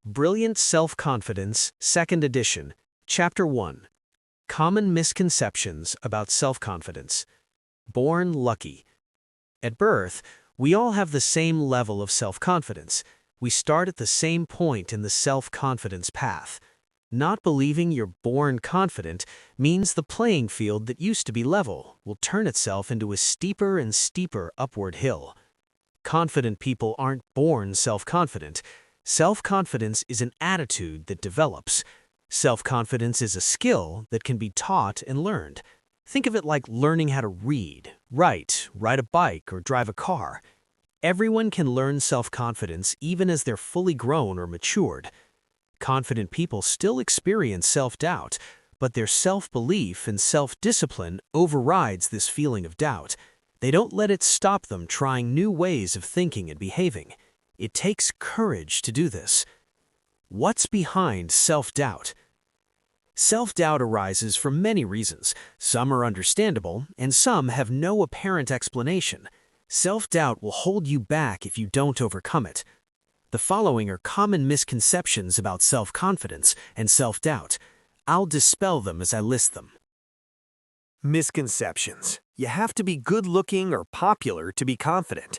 Brilliant Self-Confidence, 2nd edition, Chapter 1. Common Misconceptions about Self-Confidence. Born lucky. At birth, we all have the same level of self-confidence. We start at the same point in the self-confidence path. Not believing you're born confident means the playing field that used to be level will turn itself into a steeper and steeper upward hill. Confident people aren't born self-confident. Self-confidence is an attitude that develops. Self-confidence is a skill that can be taught and learned. Think of it like learning how to read, write, ride a bike, or drive a car. Everyone can learn self-confidence even as they're fully grown or matured. Confident people still experience self-doubt, but their self-belief and self-discipline overrides this feeling of doubt. They don't let it stop them trying new ways of thinking and behaving. It takes courage to do this. What's behind self-doubt? Self-doubt arises for many reasons. Some are understandable, and some have no apparent explanation. Self-doubt will hold you back if you don't overcome it. The following are common misconceptions about self-confidence and self-doubt. I'll dispel them as I list them. Misconceptions. You have to be good-looking or popular to be confident.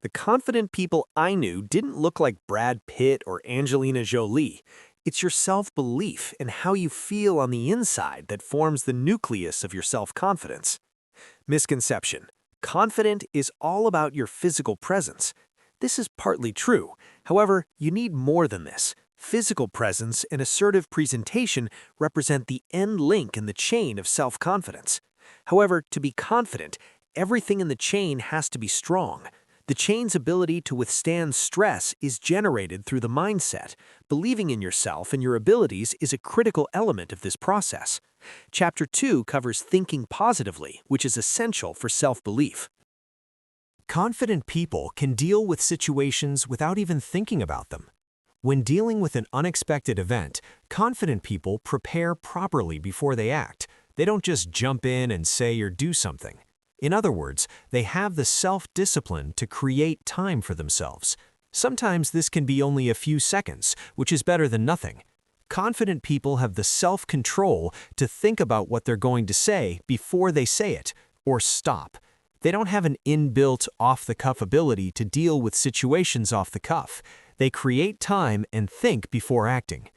The confident people I knew didn't look like Brad Pitt or Angelina Jolie. It's your self-belief and how you feel on the inside that forms the nucleus of your self-confidence. Misconception. Confident is all about your physical presence. This is partly true. However, you need more than this. Physical presence and assertive presentation represent the end link in the chain of self-confidence. However, to be confident, everything in the chain has to be strong. The chain's ability to withstand stress is generated through the mindset. Believing in yourself and your abilities is a critical element of this process. Chapter 2 covers thinking positively, which is essential for self-belief. Confident people can deal with situations without even thinking about them. When dealing with an unexpected event, confident people prepare properly before they act. They don't just jump in and say or do something. In other words, they have the self-discipline to create time for themselves. Sometimes this can be only a few seconds, which is better than nothing. Confident people have the self-control to think about what they're going to say before they say it, or stop. They don't have an inbuilt off-the-cuff ability to deal with situations off the cuff. They create time and think before acting.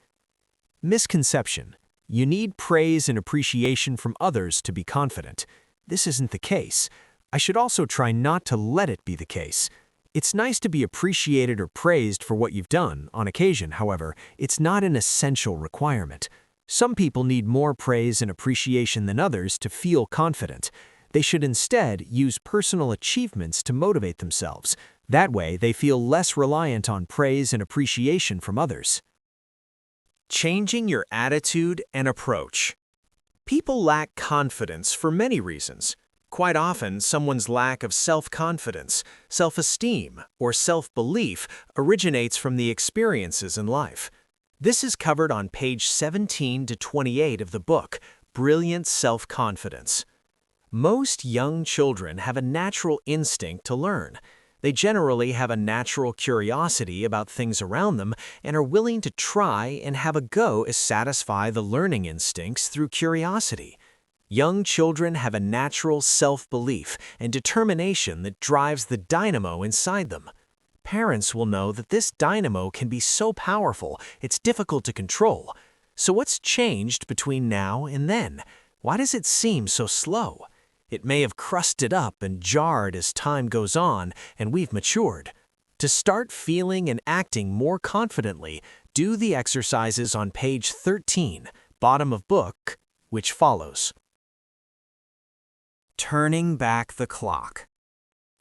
Misconception. You need praise and appreciation from others to be confident. This isn't the case. I should also try not to let it be the case. It's nice to be appreciated or praised for what you've done. On occasion, however, it's not an essential requirement. Some people need more praise and appreciation than others to feel confident. They should instead use personal achievements to motivate themselves. That way, they feel less reliant on praise and appreciation from others. Changing your attitude and approach. People lack confidence for many reasons. Quite often, someone's lack of self-confidence, self-esteem, or self-belief originates from the experiences in life. This is covered on page 17 to 28 of the book, Brilliant Self-Confidence. Most young children have a natural instinct to learn. They generally have a natural curiosity about things around them and are willing to try and have a go to satisfy the learning instincts through curiosity. Young children have a natural self-belief and determination that drives the dynamo inside them. Parents will know that this dynamo can be so powerful it's difficult to control. So what's changed between now and then? Why does it seem so slow? It may have crusted up and jarred as time goes on and we've matured. To start feeling and acting more confidently, do the exercises on page 13, bottom of book, which follows. Turning back the clock.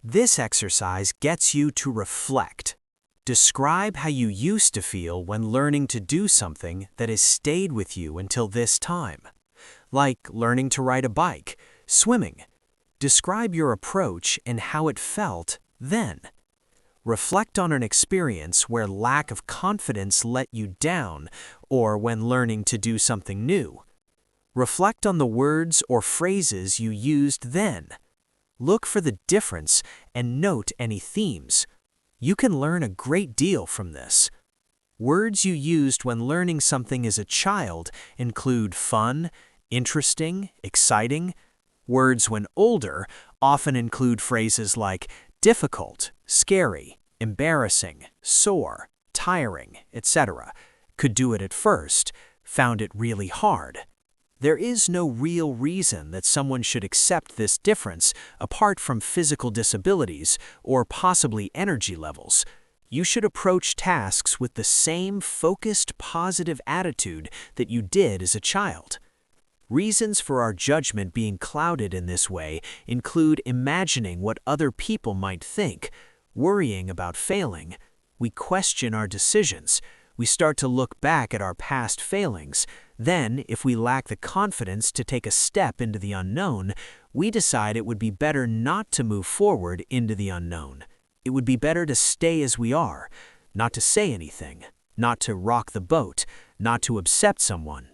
This exercise gets you to reflect. Describe how you used to feel when learning to do something that has stayed with you until this time. Like learning to ride a bike, swimming. Describe your approach and how it felt then. Reflect on an experience where lack of confidence let you down or when learning to do something new. Reflect on the words or phrases you used then. Look for the difference and note any themes. You can learn a great deal from this. Words you used when learning something as a child include fun, interesting, exciting. Words when older often include phrases like difficult, scary, embarrassing, sore, tiring, etc. Could do it at first, found it really hard. There is no real reason that someone should accept this difference apart from physical disabilities or possibly energy levels. You should approach tasks with the same focused, positive attitude that you did as a child. Reasons for our judgment being clouded in this way include imagining what other people might think, worrying about failing. We question our decisions. We start to look back at our past failings. Then, if we lack the confidence to take a step into the unknown, we decide it would be better not to move forward into the unknown. It would be better to stay as we are, not to say anything, not to rock the boat, not to upset someone,